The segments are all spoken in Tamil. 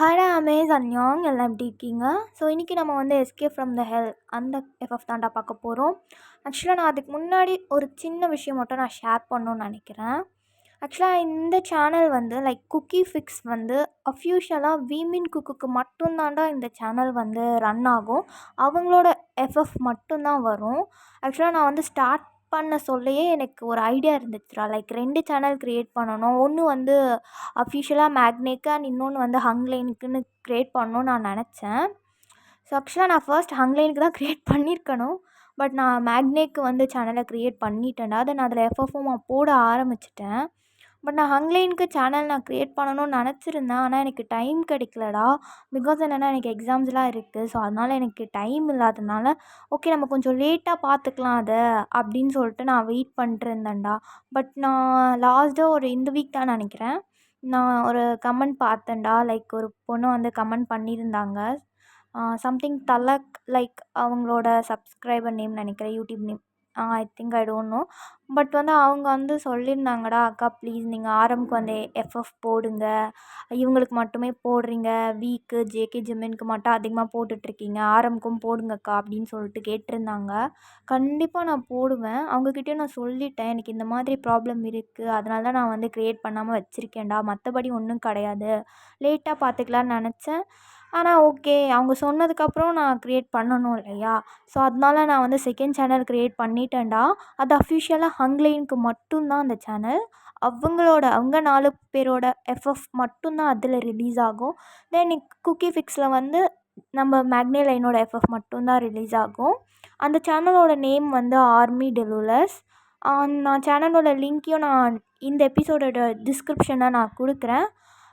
ஹாய் அமேஸ் எல்லாம் எப்படி இருக்கீங்க? ஸோ இன்றைக்கி நம்ம வந்து எஸ்கேப் ஃப்ரம் த ஹெல் அந்த எஃப்எஃப் தாண்டா பார்க்க போகிறோம். ஆக்சுவலாக நான் அதுக்கு முன்னாடி ஒரு சின்ன விஷயம் மட்டும் நான் ஷேர் பண்ணணும்னு நினைக்கிறேன். ஆக்சுவலாக இந்த சேனல் வந்து லைக் குக்கி ஃபிக்ஸ் வந்து அஃபியூஷியலாக வீமின் குக்குக்கு மட்டும்தாண்டா இந்த சேனல் வந்து ரன் ஆகும். அவங்களோட எஃப்எஃப் மட்டும்தான் வரும். ஆக்சுவலாக நான் வந்து ஸ்டார்ட் பண்ண சொல்லையே எனக்கு ஒரு ஐடியா இருந்துச்சுடா. லைக் 2 சேனல் க்ரியேட் பண்ணணும். ஒன்று வந்து அஃபிஷியலாக மேக்னேக்கு அண்ட் இன்னொன்று வந்து ஹங்லைனுக்குன்னு க்ரியேட் பண்ணணும்னு நான் நினச்சேன். ஸோ ஆக்சுவலாக நான் ஃபர்ஸ்ட் ஹங்லைனுக்கு தான் க்ரியேட் பண்ணியிருக்கணும். பட் நான் மேக்னேக்கு வந்து சேனலை க்ரியேட் பண்ணிட்டேன்டா. தென் அதில் எஃப்எஃப்பும் நான் போட ஆரம்பிச்சிட்டேன். பட் நான் ஹங்லைனுக்கு சேனல் நான் க்ரியேட் பண்ணணும்னு நினச்சிருந்தேன். ஆனால் எனக்கு டைம் கிடைக்கலடா. பிகாஸ் என்னென்னா எனக்கு எக்ஸாம்ஸ்லாம் இருக்குது. ஸோ அதனால் எனக்கு டைம் இல்லாததுனால ஓகே நம்ம கொஞ்சம் லேட்டாக பார்த்துக்கலாம் அதை அப்படின்னு சொல்லிட்டு நான் வெயிட் பண்ணிட்டுருந்தேன்டா. பட் நான் லாஸ்ட்டாக ஒரு இந்த வீக் தான் நினைக்கிறேன், நான் ஒரு கமெண்ட் பார்த்தேன்டா. லைக் ஒரு பொண்ணு வந்து கமெண்ட் பண்ணியிருந்தாங்க. சம்திங் தலக் லைக் அவங்களோட சப்ஸ்கிரைபர் நேம் நினைக்கிறேன், YouTube name. I think I don't know. But வந்து அவங்க வந்து சொல்லியிருந்தாங்கடா, அக்கா ப்ளீஸ் நீங்கள் ஆரம்க்கு வந்து எஃப்எஃப் போடுங்க, இவங்களுக்கு மட்டுமே போடுறீங்க, வீக்கு ஜேகே ஜிமினுக்கு மட்டும் அதிகமாக போட்டுட்ருக்கீங்க, ஆரம்க்கும் போடுங்கக்கா அப்படின்னு சொல்லிட்டு கேட்டிருந்தாங்க. கண்டிப்பாக நான் போடுவேன். அவங்கக்கிட்டேயும் நான் சொல்லிட்டேன், எனக்கு இந்த மாதிரி ப்ராப்ளம் இருக்குது, அதனால தான் நான் வந்து க்ரியேட் பண்ணாமல் வச்சுருக்கேன்டா, மற்றபடி ஒன்றும் கிடையாது, லேட்டாக பார்த்துக்கலான்னு நினச்சேன். ஆனால் ஓகே அவங்க சொன்னதுக்கப்புறம் நான் க்ரியேட் பண்ணணும் இல்லையா? ஸோ அதனால நான் வந்து செகண்ட் சேனல் க்ரியேட் பண்ணிட்டேன்டா. அது அஃபிஷியலாக ஹங்லைனுக்கு மட்டும்தான் அந்த சேனல். அவங்க 4 பேரோட எஃப்எஃப் மட்டும்தான் அதில் ரிலீஸ் ஆகும். தென் குக்கி ஃபிக்ஸில் வந்து நம்ம மேக்னே லைனோட எஃப்எஃப் மட்டும்தான் ரிலீஸ் ஆகும். அந்த சேனலோட நேம் வந்து ஆர்மி டெலுலஸ். நான் சேனலோட லிங்க்கையும் நான் இந்த எபிசோடோட டிஸ்கிரிப்ஷனில் நான் கொடுக்குறேன்.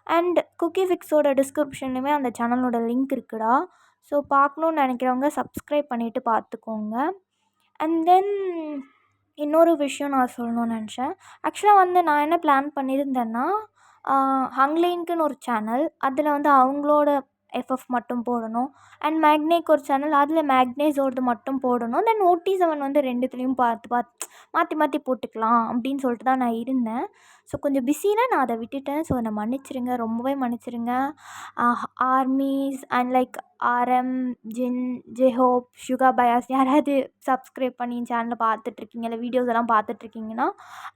அண்ட் குக்கி ஃபிக்ஸோட டிஸ்கிரிப்ஷன்லையுமே அந்த சேனலோட லிங்க் இருக்குடா. ஸோ பார்க்கணுன்னு நினைக்கிறவங்க சப்ஸ்கிரைப் பண்ணிவிட்டு பார்த்துக்கோங்க. அண்ட் தென் இன்னொரு விஷயம் நான் சொல்லணும்னு நினச்சேன். ஆக்சுவலாக வந்து நான் என்ன பிளான் பண்ணியிருந்தேன்னா, ஹங்லைனுக்குன்னு ஒரு சேனல், அதில் வந்து அவங்களோட எஃப்எஃப் மட்டும் போடணும். அண்ட் மேக்னேக்கு ஒரு சேனல், அதில் மேக்னேஸோடது மட்டும் போடணும். தென் OT7 வந்து 2த்துலேயும் மாற்றி மாற்றி போட்டுக்கலாம் அப்படின்னு சொல்லிட்டு தான் நான் இருந்தேன். ஸோ கொஞ்சம் பிஸினா நான் அதை விட்டுட்டேன். ஸோ என்னை மன்னிச்சிடுங்க, ரொம்பவே மன்னிச்சிடுங்க. Armies and like RM, Jin, J Hope, Suga bias யாராவது சப்ஸ்கிரைப் பண்ணி சேனலை பார்த்துட்ருக்கீங்க, இல்லை வீடியோஸ் எல்லாம் பார்த்துட்ருக்கீங்கன்னா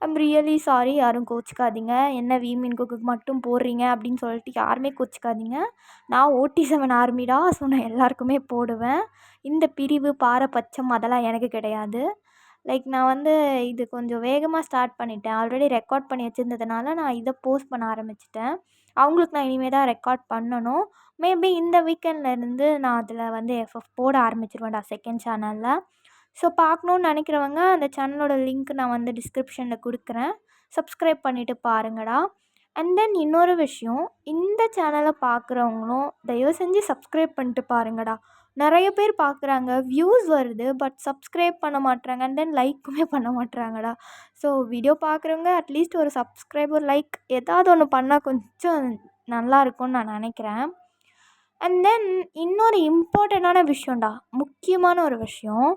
ஐம் ரியலி சாரி. யாரும் கோச்சிக்காதீங்க. என்ன வீமின் குக்குக்கு மட்டும் போடுறீங்க அப்படின்னு சொல்லிட்டு யாருமே கோச்சிக்காதீங்க. நான் OT7 ஆர்மிடா. ஸோ நான் எல்லாருக்குமே போடுவேன். இந்த பிரிவு பாரபட்சம் அதெல்லாம் எனக்கு கிடையாது. லைக் நான் வந்து இது கொஞ்சம் வேகமாக ஸ்டார்ட் பண்ணிட்டேன். ஆல்ரெடி ரெக்கார்ட் பண்ணி வச்சுருந்ததுனால நான் இதை போஸ்ட் பண்ண ஆரம்பிச்சிட்டேன். அவங்களுக்கு நான் இனிமேல் தான் ரெக்கார்ட் பண்ணணும். மேபி இந்த வீக்கெண்ட்லேருந்து நான் அதில் வந்து எஃப்எஃப் போட ஆரம்பிச்சிருவேன்டா செகண்ட் சேனலில். ஸோ பார்க்கணுன்னு நினைக்கிறவங்க அந்த சேனலோட லிங்க் நான் வந்து டிஸ்கிரிப்ஷனில் கொடுக்குறேன். சப்ஸ்கிரைப் பண்ணிவிட்டு பாருங்கடா. அண்ட் தென் இன்னொரு விஷயம், இந்த சேனலை பார்க்குறவங்களும் தயவு செஞ்சு சப்ஸ்கிரைப் பண்ணிட்டு பாருங்கடா. நிறைய பேர் பார்க்குறாங்க, வியூஸ் வருது, பட் சப்ஸ்கிரைப் பண்ண மாட்றாங்க. அண்ட் தென் லைக்குமே பண்ண மாட்றாங்கடா. ஸோ வீடியோ பார்க்குறவங்க அட்லீஸ்ட் ஒரு சப்ஸ்கிரைப், ஒரு லைக் ஏதாவது ஒன்று பண்ணால் கொஞ்சம் நல்லாயிருக்கும்னு நான் நினைக்கிறேன். அண்ட் தென் இன்னொரு இம்பார்ட்டண்ட்டான விஷயம்டா, முக்கியமான ஒரு விஷயம்.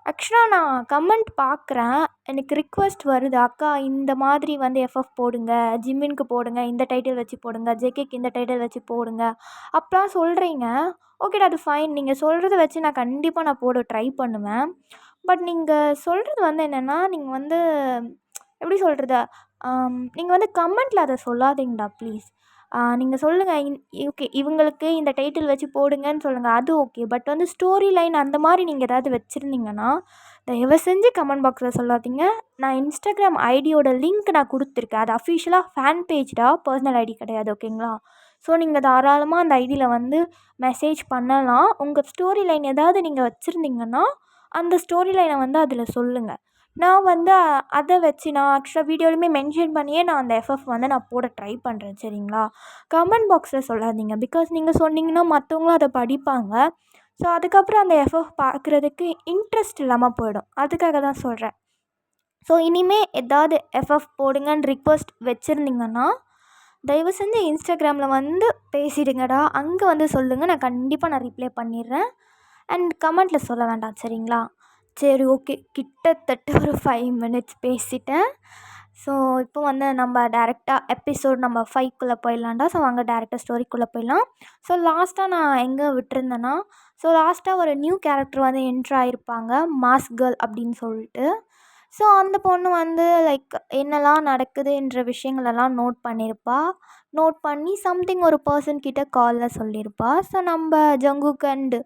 ஆக்சுவலாக நான் கமெண்ட் பார்க்குறேன், எனக்கு ரிக்வெஸ்ட் வருது, அக்கா இந்த மாதிரி வந்து எஃப்எஃப் போடுங்க, ஜிம்மினுக்கு போடுங்க, இந்த டைட்டில் வச்சு போடுங்க, ஜேகேக்கு இந்த டைட்டில் வச்சு போடுங்க அப்படிலாம் சொல்கிறீங்க. ஓகேடா, அது ஃபைன். நீங்கள் சொல்கிறத வச்சு நான் கண்டிப்பாக போட ட்ரை பண்ணுவேன். பட் நீங்கள் சொல்கிறது வந்து என்னென்னா, நீங்கள் வந்து எப்படி சொல்கிறது, நீங்கள் வந்து கமெண்ட்டில் அதை சொல்லாதீங்கடா ப்ளீஸ். நீங்கள் சொல்லுங்கள், ஓகே இவங்களுக்கு இந்த டைட்டில் வச்சு போடுங்கன்னு சொல்லுங்கள், அது ஓகே. பட் வந்து ஸ்டோரி லைன் அந்த மாதிரி நீங்கள் ஏதாவது வச்சுருந்தீங்கன்னா தயவு செஞ்சு கமெண்ட் பாக்ஸில் சொல்லாதீங்க. நான் இன்ஸ்டாகிராம் ஐடியோட லிங்க் நான் கொடுத்துருக்கேன். அது அஃபிஷியலாக ஃபேன் பேஜ்டா, பர்சனல் ஐடி கிடையாது, ஓகேங்களா? ஸோ நீங்கள் தாராளமாக அந்த ஐடியில் வந்து மெசேஜ் பண்ணலாம். உங்கள் ஸ்டோரி லைன் ஏதாவது நீங்கள் வச்சுருந்தீங்கன்னா அந்த ஸ்டோரி லைனை வந்து அதில் சொல்லுங்கள். நான் வந்து அதை வச்சு நான் ஆக்சுவலாக வீடியோலையுமே மென்ஷன் பண்ணியே நான் அந்த எஃப்எஃப் வந்து நான் போட ட்ரை பண்ணுறேன், சரிங்களா? கமெண்ட் பாக்ஸில் சொல்லாதீங்க. பிகாஸ் நீங்கள் சொன்னீங்கன்னா மற்றவங்களும் அதை படிப்பாங்க. ஸோ அதுக்கப்புறம் அந்த எஃப்எஃப் பார்க்குறதுக்கு இன்ட்ரெஸ்ட் இல்லாமல் போயிடும். அதுக்காக தான் சொல்கிறேன். ஸோ இனிமேல் ஏதாவது எஃப்எஃப் போடுங்கன்னு ரிக்வெஸ்ட் வச்சுருந்தீங்கன்னா தயவு செஞ்சு இன்ஸ்டாகிராமில் வந்து பேசிடுங்கடா. அங்கே வந்து சொல்லுங்கள், நான் கண்டிப்பாக ரிப்ளை பண்ணிடுறேன். அண்ட் கமெண்ட்டில் சொல்ல வேண்டாம், சரிங்களா? சரி, ஓகே. கிட்டத்தட்ட ஒரு 5 மினிட்ஸ் பேசிட்டேன். ஸோ இப்போ வந்து நம்ம டேரெக்டாக எபிசோட் நம்ம 5க்குள்ளே போயிடலாம்டா. ஸோ அங்கே டேரெக்டாக ஸ்டோரிக்குள்ளே போயிடலாம். ஸோ லாஸ்ட்டாக நான் எங்கே விட்டுருந்தேன்னா, ஸோ லாஸ்ட்டாக ஒரு நியூ கேரக்டர் வந்து என்ட்ரு ஆகிருப்பாங்க, மாஸ் கேர்ள் அப்படின்னு சொல்லிட்டு. ஸோ அந்த பொண்ணு வந்து லைக் என்னெல்லாம் நடக்குதுன்ற விஷயங்களெல்லாம் நோட் பண்ணியிருப்பா. நோட் பண்ணி சம்திங் ஒரு பர்சன் கிட்ட காலில் சொல்லியிருப்பா. ஸோ நம்ம ஜங்குக் அண்ட்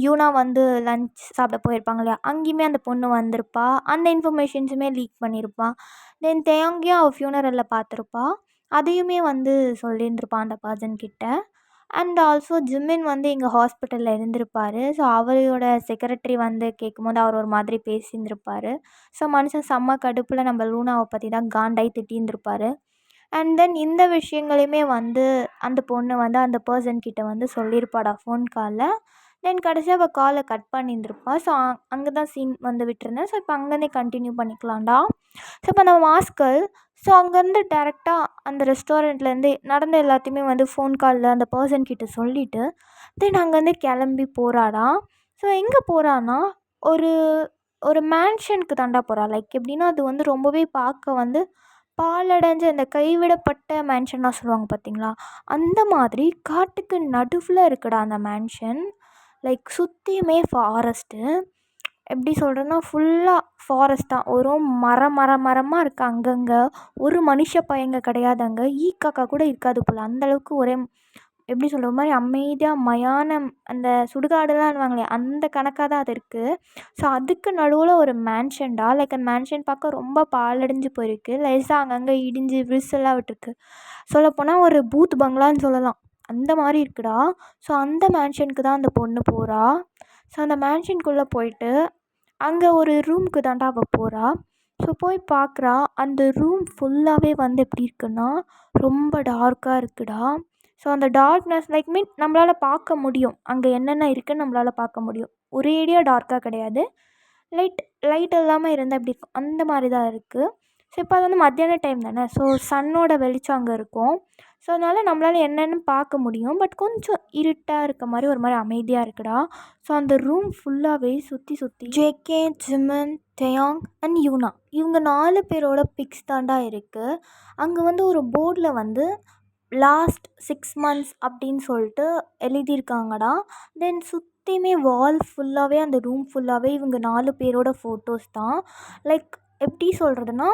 யூனா வந்து லன்ச் சாப்பிட போயிருப்பாங்க இல்லையா, அங்கேயுமே அந்த பொண்ணு வந்திருப்பா. அந்த இன்ஃபர்மேஷன்ஸுமே லீக் பண்ணியிருப்பா. தென் தேங்கியும் அவள் ஃப்யூனரலில் பார்த்துருப்பா. அதையுமே வந்து சொல்லியிருந்திருப்பான் அந்த பர்சன் கிட்ட. அண்ட் ஆல்சோ ஜிம்மின் வந்து எங்கள் ஹாஸ்பிட்டலில் இருந்திருப்பார். ஸோ அவரோட செக்ரட்டரி வந்து கேட்கும்போது அவர் ஒரு மாதிரி பேசியிருந்திருப்பார். ஸோ மனுஷன் செம்ம கடுப்பில் நம்ம லூனாவை பற்றி தான் காண்டாகி திட்டியிருந்திருப்பார். அண்ட் தென் இந்த விஷயங்களையுமே வந்து அந்த பொண்ணு வந்து அந்த பர்சன் கிட்ட வந்து சொல்லியிருப்பாடா ஃபோன் காலில். தென் கடைசியாக அவள் காலை கட் பண்ணியிருந்திருப்பா. ஸோ அங்கே தான் சீன் வந்து விட்டுருந்தேன். ஸோ இப்போ அங்கேருந்தே கண்டினியூ பண்ணிக்கலாம்டா. ஸோ இப்போ அந்த மாஸ்கள் ஸோ அங்கேருந்து டேரெக்டாக அந்த ரெஸ்டாரண்ட்லேருந்து நடந்த எல்லாத்தையுமே வந்து ஃபோன் காலில் அந்த பர்சன் கிட்ட சொல்லிவிட்டு தென் அங்கேருந்து கிளம்பி போகிறாடா. ஸோ எங்கே போகிறான்னா ஒரு ஒரு மேன்ஷனுக்கு தாண்டா போகிறா. லைக் எப்படின்னா அது வந்து ரொம்பவே பார்க்க வந்து பாழடைஞ்ச இந்த கைவிடப்பட்ட மேன்ஷன்லாம் சொல்லுவாங்க பார்த்தீங்களா, அந்த மாதிரி காட்டுக்கு நடுவில் இருக்குடா அந்த மேன்ஷன். Like சுற்றியுமே forest. எப்படி சொல்கிறதுன்னா ஃபுல்லாக ஃபாரஸ்ட் தான். ஒரு மரமாக இருக்குது அங்கங்கே. ஒரு மனுஷ பையங்க கிடையாது அங்கே. காக்கா கூட இருக்காது போல். அந்தளவுக்கு ஒரே எப்படி சொல்கிற மாதிரி அமைதியாக மயானம் அந்த சுடுகாடுலாம்னுவாங்களே அந்த கணக்காக தான் அது இருக்குது. ஸோ அதுக்கு நடுவில் ஒரு மேன்ஷன்டா. லைக் அந்த மேன்ஷன் பார்க்க ரொம்ப பாழடைஞ்சு போயிருக்கு. லேசாக அங்கங்கே இடிஞ்சு விரிசலாக விட்டுருக்கு. சொல்லப்போனால் ஒரு பூத் பங்களான்னு சொல்லலாம், அந்த மாதிரி இருக்குடா. ஸோ அந்த மேன்ஷனுக்கு தான் அந்த பொண்ணு போகிறா. ஸோ அந்த மேன்ஷனுக்குள்ளே போயிட்டு அங்கே ஒரு ரூமுக்கு தாண்டா அவள் போகிறா. ஸோ போய் பார்க்குறா. அந்த ரூம் ஃபுல்லாகவே வந்து எப்படி இருக்குன்னா ரொம்ப டார்க்காக இருக்குடா. ஸோ அந்த டார்க்னஸ் லைக் மீன் நம்மளால் பார்க்க முடியும் அங்கே என்னென்ன இருக்குதுன்னு நம்மளால் பார்க்க முடியும். ஒரேடியாக டார்க்காக கிடையாது, லைட் இல்லாமல் இருந்தால் எப்படி இருக்கும் அந்த மாதிரி தான் இருக்குது. ஸோ இப்போ அது வந்து மத்தியான டைம் தானே. ஸோ சன்னோட வெளிச்சம் அங்கே இருக்கும். ஸோ அதனால் நம்மளால் என்னென்னு பார்க்க முடியும். பட் கொஞ்சம் இருட்டாக இருக்க மாதிரி ஒரு மாதிரி அமைதியாக இருக்குடா. ஸோ அந்த ரூம் ஃபுல்லாகவே சுற்றி ஜேகே, ஜிமன், தேயாங் அண்ட் யூனா இவங்க 4 பேரோட பிக்ஸ் தாண்டா இருக்குது. அங்கே வந்து ஒரு போர்டில் வந்து லாஸ்ட் 6 months அப்படின்னு சொல்லிட்டு எழுதியிருக்காங்கடா. தென் சுற்றியுமே வால் ஃபுல்லாகவே அந்த ரூம் ஃபுல்லாகவே இவங்க 4 பேரோட ஃபோட்டோஸ் தான். லைக் எப்படி சொல்கிறதுனா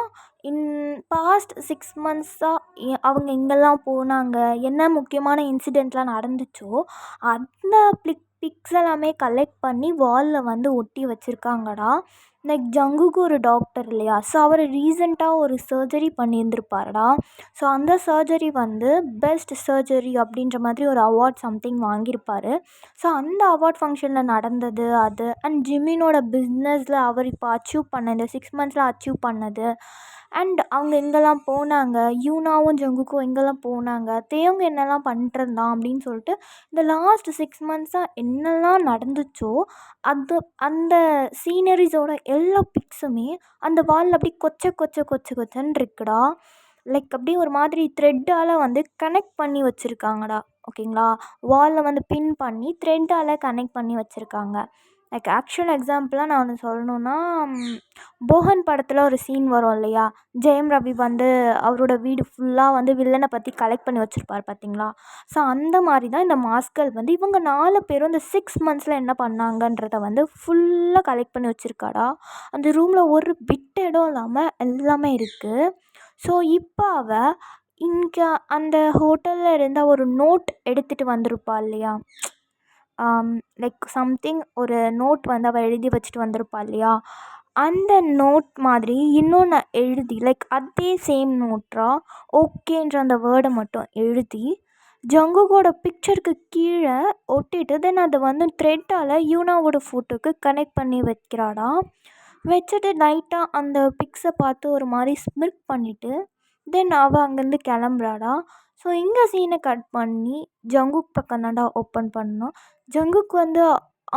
இன் பாஸ்ட் 6 months-ஆக அவங்க எங்கெல்லாம் போனாங்க, என்ன முக்கியமான இன்சிடெண்ட்லாம் நடந்துச்சோ அந்த பிக்ஸ் எல்லாமே கலெக்ட் பண்ணி வாலில் வந்து ஒட்டி வச்சுருக்காங்கடா. லைக் ஜங்குக்கு ஒரு டாக்டர் இல்லையா, ஸோ அவர் ரீசெண்டாக ஒரு சர்ஜரி பண்ணியிருந்திருப்பாருடா. ஸோ அந்த சர்ஜரி வந்து பெஸ்ட் சர்ஜரி அப்படின்ற மாதிரி ஒரு அவார்ட் சம்திங் வாங்கியிருப்பார். ஸோ அந்த அவார்ட் ஃபங்க்ஷனில் நடந்தது அது. அண்ட் ஜிம்மினோட பிஸ்னஸில் அவர் இப்போ அச்சீவ் பண்ண இந்த 6 months அச்சீவ் பண்ணது. அண்ட் அவங்க எங்கெல்லாம் போனாங்க, யூனாவும் ஜங்குக்கும் எங்கெல்லாம் போனாங்க, தேவங்க என்னெல்லாம் பண்ணிட்டுருந்தான் அப்படின்னு சொல்லிட்டு இந்த லாஸ்ட் 6 months-ஆக என்னெல்லாம் நடந்துச்சோ அது அந்த சீனரிஸோட எல்லா பிக்ஸுமே அந்த வாலில் அப்படி கொச்சன்னு இருக்குடா. லைக் அப்படியே ஒரு மாதிரி த்ரெட்டால் வந்து கனெக்ட் பண்ணி வச்சுருக்காங்கடா. ஓகேங்களா, வாலில் வந்து பின் பண்ணி த்ரெட்டால் கனெக்ட் பண்ணி வச்சுருக்காங்க. லைக் ஆக்சுவல் எக்ஸாம்பிளாக நான் ஒன்று சொல்லணுன்னா, போகன் படத்தில் ஒரு சீன் வரும் இல்லையா, ஜெயம் ரவி வந்து அவரோட வீடு ஃபுல்லாக வந்து வில்லனை பற்றி கலெக்ட் பண்ணி வச்சுருப்பார் பார்த்தீங்களா. ஸோ அந்த மாதிரி தான் இந்த மாஸ்கள் வந்து இவங்க 4 பேரும் இந்த 6 months-ல் என்ன பண்ணாங்கன்றத வந்து ஃபுல்லாக கலெக்ட் பண்ணி வச்சுருக்காடா. அந்த ரூமில் ஒரு பிட் இடம் இல்லாமல் எல்லாமே இருக்குது. ஸோ இப்போ அவள் இங்கே அந்த ஹோட்டலில் இருந்த ஒரு நோட் எடுத்துகிட்டு வந்திருப்பா இல்லையா, லைக் சம்திங் ஒரு நோட் வந்து அவள் எழுதி வச்சுட்டு வந்திருப்பா இல்லையா, அந்த நோட் மாதிரி இன்னொன்று எழுதி லைக் அதே சேம் நோட்டா ஓகேன்ற அந்த வேர்டை மட்டும் எழுதி ஜங்குக்கோட பிக்சருக்கு கீழே ஒட்டிட்டு தென் அதை வந்து த்ரெட்டால் யூனாவோட ஃபோட்டோக்கு கனெக்ட் பண்ணி வைக்கிறாடா. வச்சுட்டு லைட்டாக அந்த பிக்ஸை பார்த்து ஒரு மாதிரி ஸ்மிர்க் பண்ணிவிட்டு தென் அவள் அங்கேருந்து கிளம்புறாடா. ஸோ இங்கே சீனை கட் பண்ணி ஜங்குக் பக்கம் தாண்டா ஓப்பன் பண்ணோம். ஜங்குக் வந்து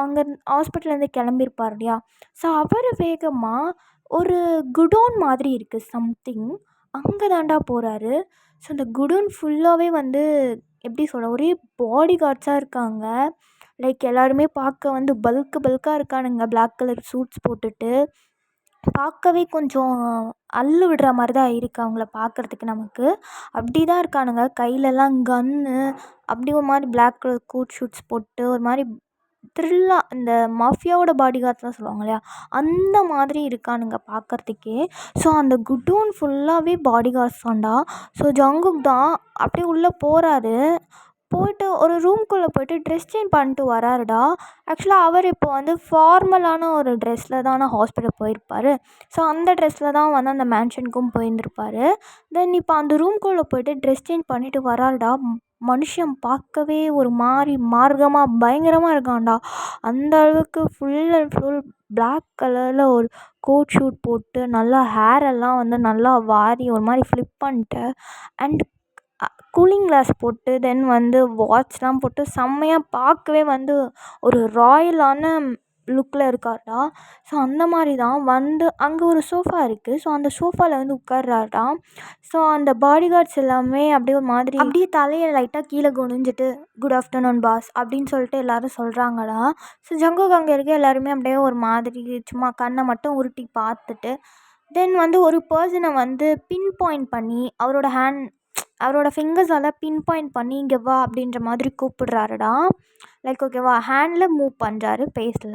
அங்கே ஹாஸ்பிட்டல்லேருந்து கிளம்பியிருப்பார் இல்லையா, ஸோ அவர் வேகமாக ஒரு குடோன் மாதிரி இருக்குது சம்திங், அங்கே தாண்டா போகிறாரு. ஸோ அந்த குடோன் ஃபுல்லாகவே வந்து எப்படி சொல்ல ஒரே பாடி கார்ட்ஸாக இருக்காங்க. லைக் எல்லாருமே பார்க்க வந்து பல்காக இருக்கானுங்க, பிளாக் கலர் சூட்ஸ் போட்டுட்டு. பார்க்கவே கொஞ்சம் அல்லு விடுற மாதிரி தான் இருக்குது அவங்கள பார்க்குறதுக்கு நமக்கு. அப்படி தான் இருக்கானுங்க. கையிலலாம் கன்னு, அப்படி ஒரு மாதிரி பிளாக் கலர் கோட் ஷூட்ஸ் போட்டு ஒரு மாதிரி த்ரில்லாக இந்த மாஃபியாவோட பாடி கார்ட்ஸ்லாம் சொல்லுவாங்க இல்லையா, அந்த மாதிரி இருக்கானுங்க பார்க்கறதுக்கே. ஸோ அந்த குடோன் ஃபுல்லாகவே பாடி கார்ட்ஸ் தான்டா. ஸோ ஜங்குக் தான் அப்படியே உள்ளே போகிறாரு. போயிட்டு ஒரு ரூம்குள்ளே போயிட்டு ட்ரெஸ் சேஞ்ச் பண்ணிட்டு வராருடா. ஆக்சுவலாக அவர் இப்போ வந்து ஃபார்மலான ஒரு ட்ரெஸ்ஸில் தானே ஹாஸ்பிட்டல் போயிருப்பார். ஸோ அந்த ட்ரெஸ்ஸில் தான் வந்து அந்த மேன்ஷனுக்கும் போயிருந்திருப்பார். தென் இப்போ அந்த ரூம்குள்ளே போயிட்டு ட்ரெஸ் சேஞ்ச் பண்ணிட்டு வராருடா. மனுஷன் பார்க்கவே ஒரு மாதிரி மார்க்கமாக பயங்கரமாக இருக்கான்டா. அந்த அளவுக்கு ஃபுல் அண்ட் ஃபுல் பிளாக் கலரில் ஒரு கோட் ஷூட் போட்டு நல்லா ஹேரெல்லாம் வந்து நல்லா வாரி ஒரு மாதிரி ஃப்ளிப் பண்ணிட்டு அண்ட் கூலிங் கிளாஸ் போட்டு தென் வந்து வாட்ச்லாம் போட்டு செம்மையாக பார்க்கவே வந்து ஒரு ராயலான லுக்கில் இருக்கார்டா. ஸோ அந்த மாதிரி தான் வந்து அங்கே ஒரு சோஃபா இருக்குது. ஸோ அந்த சோஃபாவில் வந்து உட்கார்றாருடா. ஸோ அந்த பாடி கார்ட்ஸ் எல்லாமே அப்படியே ஒரு மாதிரி அப்படியே தலையை லைட்டாக கீழே குனிஞ்சிட்டு குட் ஆஃப்டர்நூன் பாஸ் அப்படின்னு சொல்லிட்டு எல்லோரும் சொல்கிறாங்கடா. ஸோ ஜங்குக் அங்கே இருக்க எல்லாருமே அப்படியே ஒரு மாதிரி சும்மா கண்ணை மட்டும் உருட்டி பார்த்துட்டு தென் வந்து ஒரு பர்சனை வந்து பின் பாயிண்ட் பண்ணி அவரோட ஃபிங்கர்ஸால் பின் பாயிண்ட் பண்ணி இங்கே வா அப்படின்ற மாதிரி கூப்பிடுறாருடா. லைக் ஓகேவா, ஹேண்டில் மூவ் பண்ணுறாரு ஃபேஸில்.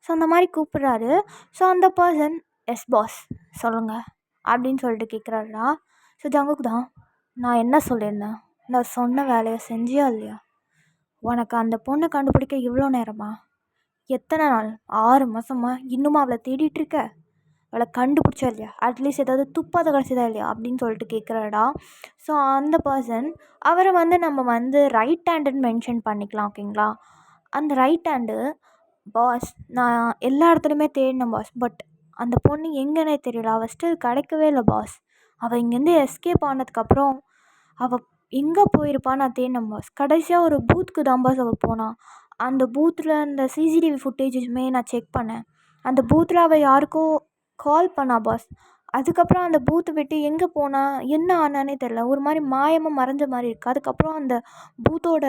ஸோ அந்த மாதிரி கூப்பிட்றாரு. ஸோ அந்த பர்சன் எஸ் பாஸ் சொல்லுங்கள் அப்படின்னு சொல்லிட்டு கேட்குறாருடா. ஸோ ஜங்குக் தான், நான் என்ன சொல்லியிருந்தேன், நான் சொன்ன வேலையை செஞ்சியா இல்லையா? உனக்கு அந்த பொண்ணை கண்டுபிடிக்க இவ்வளோ நேரமா? எத்தனை நாள்? 6 மாதமா இன்னுமா அவளை தேடிட்டுருக்க? அவளை கண்டுபிடிச்சா இல்லையா? அட்லீஸ்ட் ஏதாவது துப்பாத கிடச்சிதா இல்லையா அப்படின்னு சொல்லிட்டு கேட்குறாடா. ஸோ அந்த பர்சன் அவரை வந்து நம்ம வந்து ரைட் ஹேண்டுன்னு மென்ஷன் பண்ணிக்கலாம் ஓகேங்களா. அந்த ரைட் ஹேண்டு பாஸ், நான் எல்லா இடத்துலையுமே தேடினேன் பாஸ், பட் அந்த பொண்ணு எங்கன்னே தெரியல, அவள் ஸ்டில் கிடைக்கவே இல்லை பாஸ். அவள் இங்கேருந்து எஸ்கேப் ஆனதுக்கப்புறம் அவள் எங்கே போயிருப்பான்னு நான் தேடினேன் பாஸ். கடைசியாக ஒரு பூத்துக்கு தான் பாஸ் அவள் போனான். அந்த பூத்தில் அந்த சிசிடிவி ஃபுட்டேஜஸுமே நான் செக் பண்ணேன். அந்த பூத்தில் அவள் யாருக்கோ கால் பண்ணா பாஸ். அதுக்கப்புறம் அந்த பூத்தை விட்டு எங்கே போனா என்ன ஆனானே தெரில, ஒரு மாதிரி மாயமாக மறைஞ்ச மாதிரி இருக்குது. அதுக்கப்புறம் அந்த பூத்தோட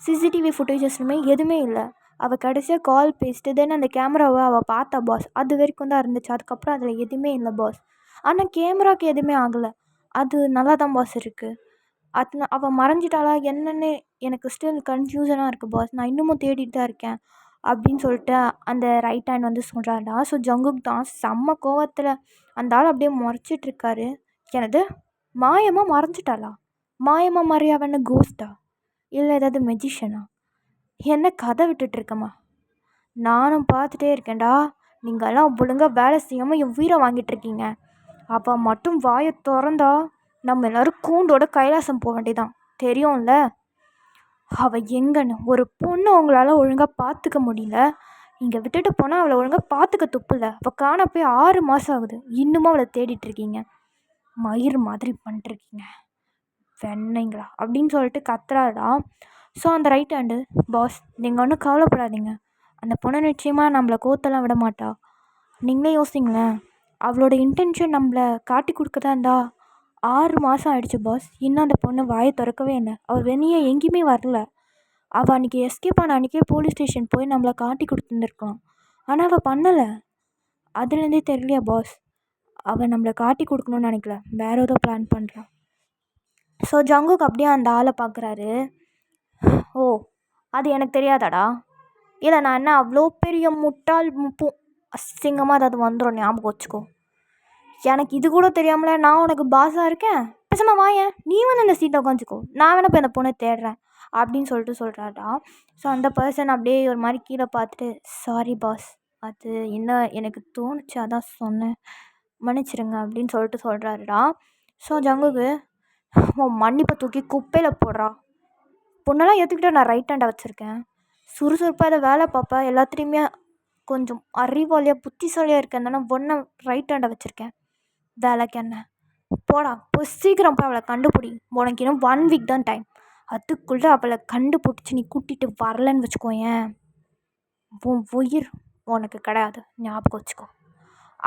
சிசிடிவி ஃபுட்டேஜஸ்லுமே எதுவுமே இல்லை. அவள் கடைசியாக கால் பேசிட்டு தென் அந்த கேமராவை அவள் பார்த்தா பாஸ். அது வரைக்கும் தான் இருந்துச்சு. அதுக்கப்புறம் அதில் எதுவுமே இல்லை பாஸ். ஆனால் கேமராவுக்கு எதுவுமே ஆகலை. அது நல்லா தான் பாஸ் இருக்குது. அவள் மறைஞ்சிட்டாளா என்னன்னு எனக்கு ஸ்டில் கன்ஃபியூஷனாக இருக்குது பாஸ். நான் இன்னமும் தேடிட்டு தான் இருக்கேன் அப்படின்னு சொல்லிட்டு அந்த ரைட் ஹேண்ட் வந்து சொல்கிறாடா. ஸோ ஜங்குக் தான் செம்ம கோவத்தில் அந்த ஆள் அப்படியே முறைச்சிட்ருக்காரு. எனது மாயமாக மறைஞ்சிட்டாளா? மாயமாக மறையாவன்னு கோஸ்டா இல்லை ஏதாவது மெஜிஷனா? என்ன கதை விட்டுட்ருக்கம்மா? நானும் பார்த்துட்டே இருக்கேன்டா. நீங்கள்லாம் ஒழுங்காக வேலை செய்யாமல் என் உயிரை வாங்கிட்டுருக்கீங்க. அப்போ மட்டும் வாயை திறந்தா நம்ம எல்லோரும் கூண்டோட கைலாசம் போக வேண்டியதான், தெரியும்ல? அவள் எங்கன்னு ஒரு பொண்ணு உங்களால் ஒழுங்காக பார்த்துக்க முடியல, இங்கே விட்டுட்டு போனால் அவளை ஒழுங்காக பார்த்துக்க துப்பில்ல. அவள் காண போய் 6 மாதம் ஆகுது, இன்னமும் அவளை தேடிட்டுருக்கீங்க. மயிர் மாதிரி பண்ணிட்டுருக்கீங்க வெண்ணைங்களா அப்படின்னு சொல்லிட்டு கத்துறாடா. ஸோ அந்த ரைட் ஹேண்டு பாஸ், நீங்கள் ஒன்றும் கவலைப்படாதீங்க, அந்த பொண்ணை நிச்சயமாக நம்மளை கோத்தெல்லாம் விட மாட்டா. நீங்களே யோசிங்களேன், அவளோட இன்டென்ஷன் நம்மளை காட்டி கொடுக்கதா இருந்தா 6 மாதம் ஆயிடுச்சு பாஸ், இன்னும் அந்த பொண்ணு வாயை திறக்கவே இல்லை. அவள் வெளியே எங்கேயுமே வரல. அவள் அன்றைக்கி எஸ்கேப் ஆன அன்றைக்கே போலீஸ் ஸ்டேஷன் போய் நம்மளை காட்டி கொடுத்துருந்துருக்கலாம். ஆனால் அவள் பண்ணலை. அதுலேருந்தே தெரியலையா பாஸ், அவள் நம்மளை காட்டி கொடுக்கணும்னு நினைக்கல, வேறு ஏதோ பிளான் பண்ணுறான். ஸோ ஜங்குக் அப்படியே அந்த ஆளை பார்க்குறாரு. ஓ, அது எனக்கு தெரியாதாடா? இல்லை நான் என்ன அவ்வளோ பெரிய முட்டாள் அசிங்கமாக ஏதாவது வந்துடும், ஞாபகம் வச்சுக்கோ. எனக்கு இது கூட தெரியாமல நான் உனக்கு பாஸாக இருக்கேன். பேசாமல் வாயேன், நீ வந்து அந்த சீட்டை உட்காந்துக்கோ, நான் வேணா போய் அந்த பொண்ணை தேடுறேன் அப்படின்னு சொல்லிட்டு சொல்கிறாடா. ஸோ அந்த பர்சன் அப்படியே ஒரு மாதிரி கீழே பார்த்துட்டு, சாரி பாஸ், அது என்ன எனக்கு தோணுச்சு அதான் சொன்னேன், மன்னிச்சிருங்க அப்படின்னு சொல்லிட்டு சொல்கிறாருடா. ஸோ ஜங்குக்கு மன்னிப்பை தூக்கி குப்பையில் போடுறா. பொண்ணெல்லாம் ஏற்றுக்கிட்ட நான் ரைட் ஹேண்டை வச்சுருக்கேன், சுறுசுறுப்பாக இதை வேலை பார்ப்பேன், எல்லாத்துலேயுமே கொஞ்சம் அறிவாளியாக புத்திசாலியாக இருக்கேன் தானே ஒன்றை ரைட் ஹேண்டை வச்சுருக்கேன். வேலைக்கு என்ன போடா, போய் சீக்கிரம் போய் அவளை கண்டுபிடி. உனக்கு இன்னும் 1 வீக் தான் டைம். அதுக்குள்ளே அவளை கண்டுபிடிச்சி நீ கூட்டிகிட்டு வரலன்னு வச்சுக்கோயேன், உன் உயிர் உனக்கு கிடையாது, ஞாபகம் வச்சுக்கோ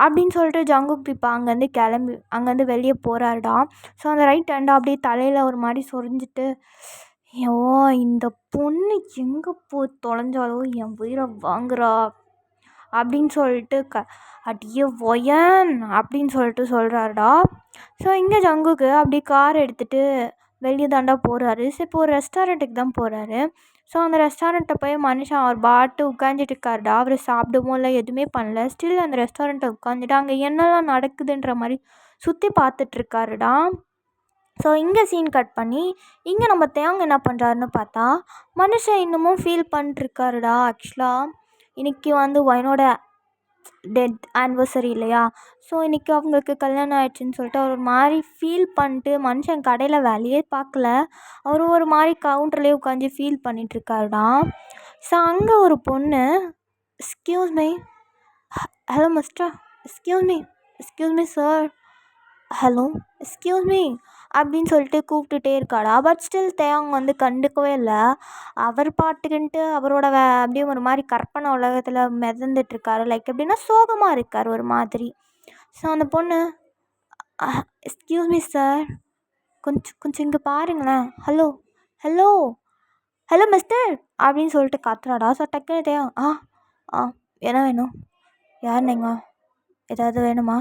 அப்படின்னு சொல்லிட்டு ஜங்குக் இப்போ அங்கேருந்து வெளியே போகிறாருடா. ஸோ அந்த ரைட் ஹேண்டை அப்படியே தலையில் ஒரு மாதிரி சொரிஞ்சிட்டு, ஐயோ இந்த பொண்ணு எங்கே போய் தொலைஞ்சாலோ என் உயிரை வாங்குறா அப்படின்னு சொல்லிட்டு அடியே ஒயன் அப்படின்னு சொல்லிட்டு சொல்கிறாருடா. ஸோ இங்கே ஜங்குக்கு அப்படி கார் எடுத்துகிட்டு வெளியே தாண்டா போகிறாரு. ஸோ இப்போ ஒரு ரெஸ்டாரண்ட்டுக்கு தான் போகிறாரு. ஸோ அந்த ரெஸ்டாரண்ட்டை போய் மனுஷன் அவர் பாட்டு உட்காந்துட்டு இருக்காருடா. அவர் சாப்பிடவும் இல்லை, எதுவுமே பண்ணல. ஸ்டில் அந்த ரெஸ்டாரண்ட்டை உட்காந்துட்டு அங்கே என்னெல்லாம் நடக்குதுன்ற மாதிரி சுற்றி பார்த்துட்ருக்காருடா. ஸோ இங்கே சீன் கட் பண்ணி இங்கே நம்ம தேங்க என்ன பண்ணுறாருன்னு பார்த்தா மனுஷன் இன்னமும் ஃபீல் பண்ணிட்டுருக்காருடா. ஆக்சுவலாக இன்றைக்கி வந்து ஒயனோட டெத் ஆனிவர்சரி இல்லையா? ஸோ இன்றைக்கி அவங்களுக்கு கல்யாணம் ஆயிடுச்சுன்னு சொல்லிட்டு அவர் ஒரு மாதிரி ஃபீல் பண்ணிட்டு மனுஷன் கடையில் வேலையே பார்க்கல. அவர் ஒரு மாதிரி கவுண்டர்லேயே உட்காந்து ஃபீல் பண்ணிகிட்ருக்காருடா. ஸோ அங்கே ஒரு பொண்ணு, excuse me, hello mister, excuse me sir, hello excuse me அப்படின்னு சொல்லிட்டு கூப்பிட்டுட்டே இருக்காடா. பட் ஸ்டில் தேவங்க வந்து கண்டுக்கவே இல்லை. அவர் பாட்டுக்குன்ட்டு அவரோட அப்படியே ஒரு மாதிரி கற்பனை உலகத்தில் மிதந்துட்டுருக்காரு. லைக் எப்படின்னா சோகமாக இருக்கார் ஒரு மாதிரி. ஸோ அந்த பொண்ணு, எக்ஸ்கியூஸ் மீ சார், கொஞ்சம் இங்கே பாருங்களேன், ஹலோ ஹலோ ஹலோ மிஸ்டர் அப்படின்னு சொல்லிட்டு கத்துறாடா. ஸோ டக்குன்னு தேவம், என்ன வேணும், யார் நீங்கள், ஏதாவது வேணுமா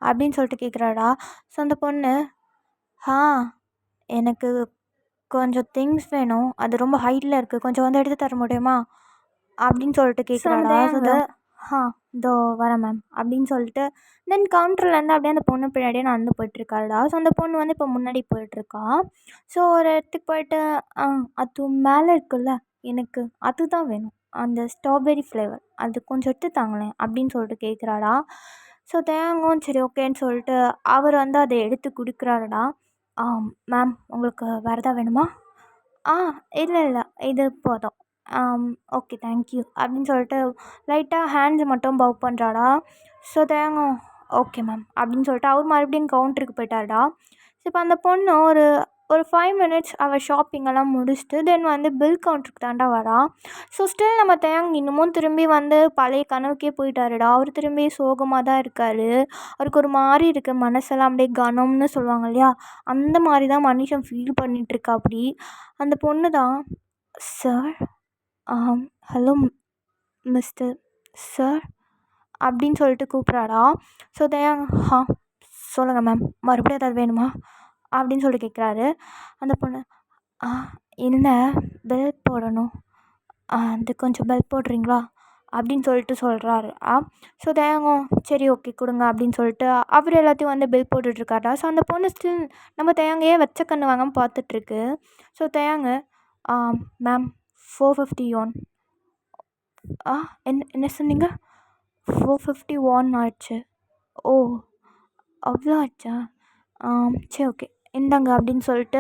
அப்படின்னு சொல்லிட்டு கேட்குறாடா. ஸோ அந்த பொண்ணு, எனக்கு கொஞ்சம் திங்ஸ் வேணும், அது ரொம்ப ஹைட்டில் இருக்குது, கொஞ்சம் வந்து எடுத்து தர முடியுமா அப்படின்னு சொல்லிட்டு கேட்குறாடா. ஸோ இதோ வரேன் மேம் அப்படின்னு சொல்லிட்டு தென் கவுண்டர்லேருந்து அப்படியே அந்த பொண்ணு பின்னாடியே நடந்து போயிட்டுருக்காருடா. ஸோ அந்த பொண்ணு வந்து இப்போ முன்னாடி போயிட்டுருக்கா. ஸோ ஒரு இடத்துக்கு போயிட்டு அது மேலே இருக்குல்ல, எனக்கு அதுதான் வேணும், அந்த ஸ்ட்ராபெரி ஃப்ளேவர், அது கொஞ்சம் எடுத்து தாங்களேன் அப்படின்னு சொல்லிட்டு கேட்குறாடா. ஸோ தேங்கும் சரி ஓகேன்னு சொல்லிட்டு அவர் வந்து அதை எடுத்து கொடுக்குறாருடா. மேம் உங்களுக்கு வேறு எதாவது வேணுமா? இல்லை இது போதும், ஓகே தேங்க்யூ அப்படின்னு சொல்லிட்டு லைட்டாக ஹேண்ட்ஸ் மட்டும் பவ் பண்ணுறாடா. ஸோ தேங்கும் ஓகே மேம் அப்படின்னு சொல்லிட்டு அவர் மறுபடியும் கவுண்டருக்கு போயிட்டாருடா. ஸோ இப்போ அந்த பொண்ணு ஒரு 5 மினிட்ஸ் அவள் ஷாப்பிங்கெல்லாம் முடிச்சுட்டு தென் வந்து பில் கவுண்டருக்கு தாண்டா வரா. ஸோ ஸ்டில் நம்ம தேங் இன்னமும் திரும்பி வந்து பழைய கனவுக்கே போயிட்டாருடா. அவர் திரும்பி சோகமாக தான் இருக்கார். அவருக்கு ஒரு மாதிரி இருக்குது, மனசெல்லாம் அப்படியே கனம்னு சொல்லுவாங்க இல்லையா, அந்த மாதிரி தான் மனுஷன் ஃபீல் பண்ணிகிட்ருக்கா. அப்படி அந்த பொண்ணு தான், சார், ஹலோ மிஸ்டர் சார் அப்படின்னு சொல்லிட்டு கூப்பிட்றாடா. ஸோ தேங், சொல்லுங்கள் மேம், மறுபடியும் ஏதாவது வேணுமா அப்படின்னு சொல்லிட்டு கேட்குறாரு. அந்த பொண்ணு, இல்லை பெல் போடணும், அது கொஞ்சம் பெல் போடுறீங்களா அப்படின்னு சொல்லிட்டு சொல்கிறாரு. ஸோ தேங்கும் சரி ஓகே கொடுங்க அப்படின்னு சொல்லிட்டு அவர் எல்லாத்தையும் வந்து பில் போட்டுட்ருக்காரா. ஸோ அந்த பொண்ணு ஸ்டில் நம்ம தேங்கையே வச்ச கண்ணு வாங்காமல் பார்த்துட்ருக்கு. ஸோ தேங்க, மேம் 450 யோன். என்ன சொன்னீங்க? 450 வான் ஆயிடுச்சு. ஓ அவ்வளோ ஆச்சா? சரி ஓகே இந்தாங்க அப்படின்னு சொல்லிட்டு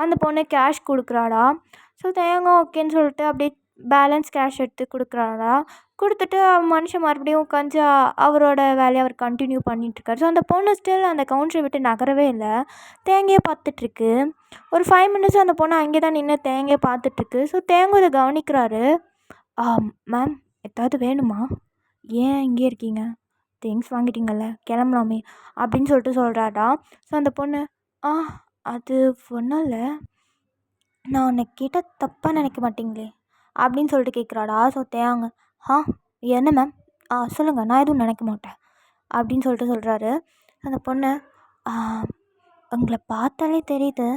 அந்த பொண்ணு கேஷ் கொடுக்குறாடா. ஸோ தேங்காய் ஓகேன்னு சொல்லிட்டு அப்படியே பேலன்ஸ் கேஷ் எடுத்து கொடுக்குறாடா. கொடுத்துட்டு மனுஷன் மறுபடியும் உட்காந்து அவரோட வேலையை அவர் கண்டினியூ பண்ணிகிட்ருக்காரு. ஸோ அந்த பொண்ணு ஸ்டில் அந்த கவுண்டரை விட்டு நகரவே இல்லை, தேங்கையே பார்த்துட்ருக்கு. ஒரு 5 மினிட்ஸ் அந்த பொண்ணு அங்கே தான் நின்று தேங்கையை பார்த்துட்ருக்கு. ஸோ தேங்காய் இதை கவனிக்கிறாரு. மேம் ஏதாவது வேணுமா, ஏன் இங்கே இருக்கீங்க, திங்ஸ் வாங்கிட்டீங்கல்ல கிளம்பலாமே அப்படின்னு சொல்லிட்டு சொல்கிறாடா. ஸோ அந்த பொண்ணு, அது ஒன்றும் இல்லை, நான் உன்னை கேட்டால் தப்பாக நினைக்க மாட்டீங்களே அப்படின்னு சொல்லிட்டு கேட்குறாடா. ஸோ தேங்க, என்ன மேம், சொல்லுங்கள், நான் எதுவும் நினைக்க மாட்டேன் அப்படின்னு சொல்லிட்டு சொல்கிறாரு. அந்த பொண்ணு, உங்களை பார்த்தாலே தெரியுது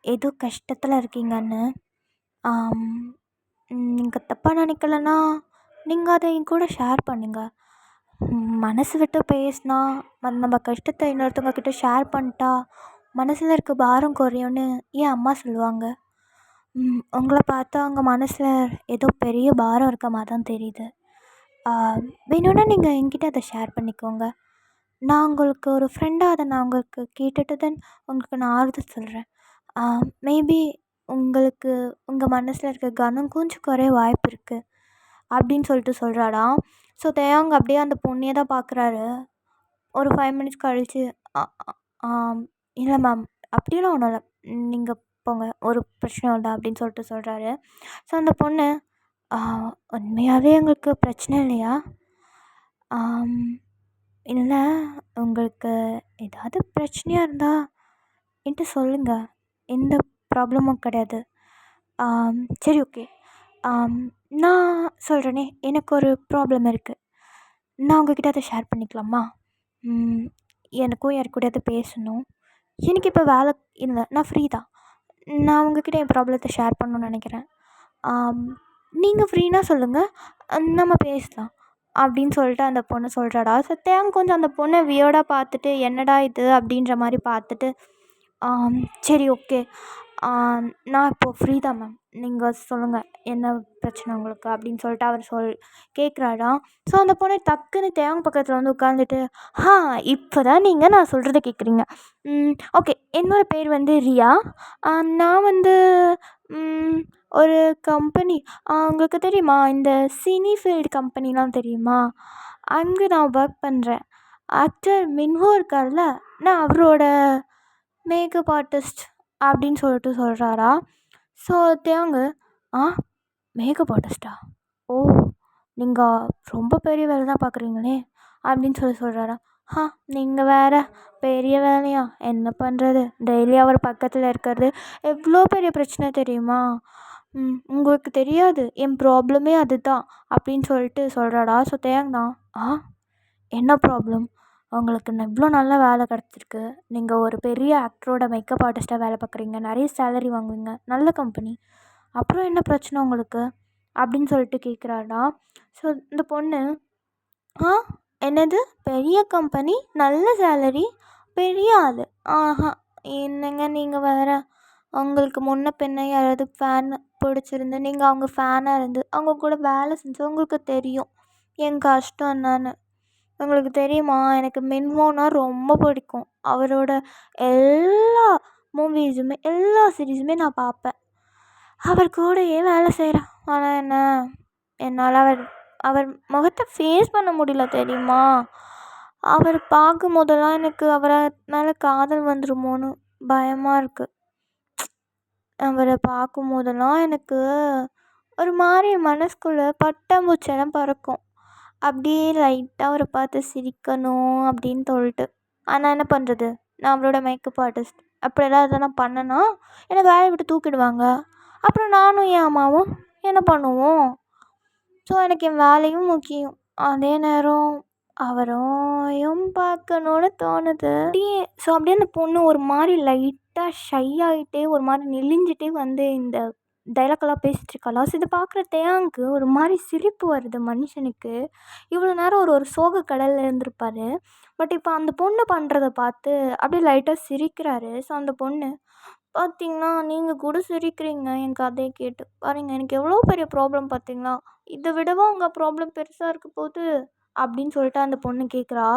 ஏதோ கஷ்டத்தில் இருக்கீங்கன்னு, நீங்கள் தப்பாக நினைக்கலன்னா நீங்கள் அதை என் கூட ஷேர் பண்ணுங்கள். மனசு விட்டு பேசினா நம்ம கஷ்டத்தை இன்னொருத்தவங்க கிட்ட ஷேர் பண்ணிட்டா மனசில் இருக்க பாரம் குறையும்னு என் அம்மா சொல்லுவாங்க. உங்களை பார்த்தா உங்கள் மனசில் ஏதோ பெரிய பாரம் இருக்க மாதிரி தான் தெரியுது. வேணும்னா நீங்கள் என்கிட்ட அதை ஷேர் பண்ணிக்கோங்க. நான் உங்களுக்கு ஒரு ஃப்ரெண்டாக அதை நான் உங்களுக்கு கேட்டுட்டு தென் உங்களுக்கு நான் ஆறுதல் சொல்கிறேன். மேபி உங்களுக்கு உங்கள் மனசில் இருக்க கனம் கொஞ்சம் குறைய வாய்ப்பு இருக்குது அப்படின்னு சொல்லிட்டு சொல்கிறாடா. ஸோ தேவாங்க அப்படியே அந்த பொண்ணையே தான் பார்க்குறாரு. ஒரு 5 மினிட்ஸ் கழித்து, இல்லை மேம் அப்படியெல்லாம் ஒன்றும் இல்லை, நீங்கள் போங்க, ஒரு பிரச்சனையும் இல்லை அப்படின்னு சொல்லிட்டு சொல்கிறாரு. ஸோ அந்த பொண்ணு, உண்மையாகவே எங்களுக்கு பிரச்சனை இல்லையா? இல்லை, உங்களுக்கு ஏதாவது பிரச்சனையாக இருந்தால் என்கிட்ட சொல்லுங்கள், எந்த ப்ராப்ளமும் கிடையாது. சரி ஓகே, நான் சொல்கிறேனே, எனக்கு ஒரு ப்ராப்ளம் இருக்குது. நான் உங்ககிட்ட அதை ஷேர் பண்ணிக்கலாமா? ம், எனக்கும் யார் கூடயாவது பேசணும். எனக்கு இப்போ வேலை இல்லை, நான் ஃப்ரீ தான். நான் உங்ககிட்ட என் ப்ராப்ளத்தை ஷேர் பண்ணணும்னு நினைக்கிறேன். நீங்கள் ஃப்ரீனா சொல்லுங்கள், நம்ம பேசலாம் அப்படின்னு சொல்லிட்டு அந்த பொண்ணு சொல்கிறாடா. ஸோ தேங்க கொஞ்சம் அந்த பொண்ணை வியர்டாக பார்த்துட்டு, என்னடா இது அப்படின்ற மாதிரி பார்த்துட்டு, சரி ஓகே, நான் இப்போது ஃப்ரீ தான் மேம், நீங்கள் சொல்லுங்கள் என்ன பிரச்சனை உங்களுக்கு அப்படின்னு சொல்லிட்டு அவர் கேட்குறாடா. ஸோ அந்த பொண்ணை டக்குன்னு தேங்க பக்கத்தில் வந்து உட்காந்துட்டு, இப்போ தான் நீங்கள் நான் சொல்கிறத கேட்குறீங்க. ஓகே, என்னோடய பேர் வந்து ரியா. நான் வந்து ஒரு கம்பெனி, உங்களுக்கு தெரியுமா இந்த சினிஃபீல்டு கம்பெனிலாம் தெரியுமா? அங்கே நான் ஒர்க் பண்ணுறேன். ஆக்டர் மின்ஹோ இருக்கார்ல, நான் அவரோட மேக்கப் ஆர்டிஸ்ட் அப்படின்னு சொல்லிட்டு சொல்கிறாரா. ஸோ தேங்க, மேக்கப் ஆர்டிஸ்ட்டா? ஓ, நீங்கள் ரொம்ப பெரிய வேலை தான் பார்க்குறீங்களே அப்படின்னு சொல்கிறாரா. நீங்கள் வேறு, பெரிய வேலையா? என்ன பண்ணுறது, டெய்லி அவர் பக்கத்தில் இருக்கிறது எவ்வளோ பெரிய பிரச்சனை தெரியுமா? உங்களுக்கு தெரியாது, என் ப்ராப்ளமே அதுதான் அப்படின்னு சொல்லிட்டு சொல்கிறாடா. ஸோ தேங்கண்ணா, என்ன ப்ராப்ளம்? உங்களுக்கு இவ்வளோ நல்ல வேலை கிடச்சிருக்கு, நீங்கள் ஒரு பெரிய ஆக்டரோட மேக்கப் ஆர்டிஸ்ட்டாக வேலை பார்க்குறீங்க, நிறைய சேலரி வாங்குவீங்க, நல்ல கம்பெனி, அப்புறம் என்ன பிரச்சனை உங்களுக்கு அப்படின்னு சொல்லிட்டு கேட்குறாடா. ஸோ இந்த பொண்ணு, என்னது பெரிய கம்பெனி, நல்ல சேலரி, பெரிய ஆள்? என்னங்க நீங்கள் வேறு, அவங்களுக்கு முன்ன பின்ன யாராவது ஃபேன் பிடிச்சிருந்து, நீங்கள் அவங்க ஃபேனாக இருந்து அவங்க கூட வேலை செஞ்சு உங்களுக்கு தெரியும் என் கஷ்டம் என்னன்னு. உங்களுக்கு தெரியுமா, எனக்கு மின்ஹோனா ரொம்ப பிடிக்கும். அவரோட எல்லா மூவிஸுமே, எல்லா சீரீஸுமே நான் பார்ப்பேன். அவர் கூடயே வேலை செய்கிறேன். ஆனால் என்ன, என்னால் அவர் முகத்தை ஃபேஸ் பண்ண முடியல தெரியுமா? அவர் பார்க்கும் போதெல்லாம் எனக்கு அவரை மேலே காதல் வந்துடுமோன்னு பயமாக இருக்குது. அவரை பார்க்கும் போதெல்லாம் எனக்கு ஒரு மாதிரி மனசுக்குள்ளே பட்டாம்பூச்செல்லாம் பறக்கும். அப்படியே லைட்டாக அவரை பார்த்து சிரிக்கணும் அப்படின்னு சொல்லிட்டு. ஆனால் என்ன பண்ணுறது, நான் அவரோட மேக்கப் ஆர்டிஸ்ட். அப்படியெல்லாம் எதனா பண்ணேன்னா என்னை வேலையை விட்டு தூக்கிடுவாங்க. அப்புறம் நானும் என் அம்மாவும் என்ன பண்ணுவோம்? ஸோ எனக்கு என் வேலையும் முக்கியம், அதே நேரம் அவரையும் பார்க்கணுன்னு தோணுது. அப்படியே அந்த பொண்ணு ஒரு மாதிரி லைட்டாக ஷை ஆகிட்டே, ஒரு மாதிரி நெளிஞ்சிட்டே வந்து இந்த டைலாக்கெல்லாம் பேசிகிட்ருக்காளா. ஸோ இதை பார்க்குற தேயாங்க்கு ஒரு மாதிரி சிரிப்பு வருது மனுஷனுக்கு. இவ்வளோ நேரம் ஒரு சோக கடலில் இருந்திருப்பார். பட் இப்போ அந்த பொண்ணு பண்ணுறத பார்த்து அப்படியே லைட்டாக சிரிக்கிறாரு. ஸோ அந்த பொண்ணு, பார்த்தீங்களா, நீங்கள் கூட சிரிக்கிறீங்க என் கதையை கேட்டு. பாருங்கள், எனக்கு எவ்வளோ பெரிய ப்ராப்ளம் பார்த்தீங்களா, இதை விடவா உங்கள் ப்ராப்ளம் பெருசாக இருக்க போகுது அப்படின்னு சொல்லிட்டு அந்த பொண்ணு கேட்குறா.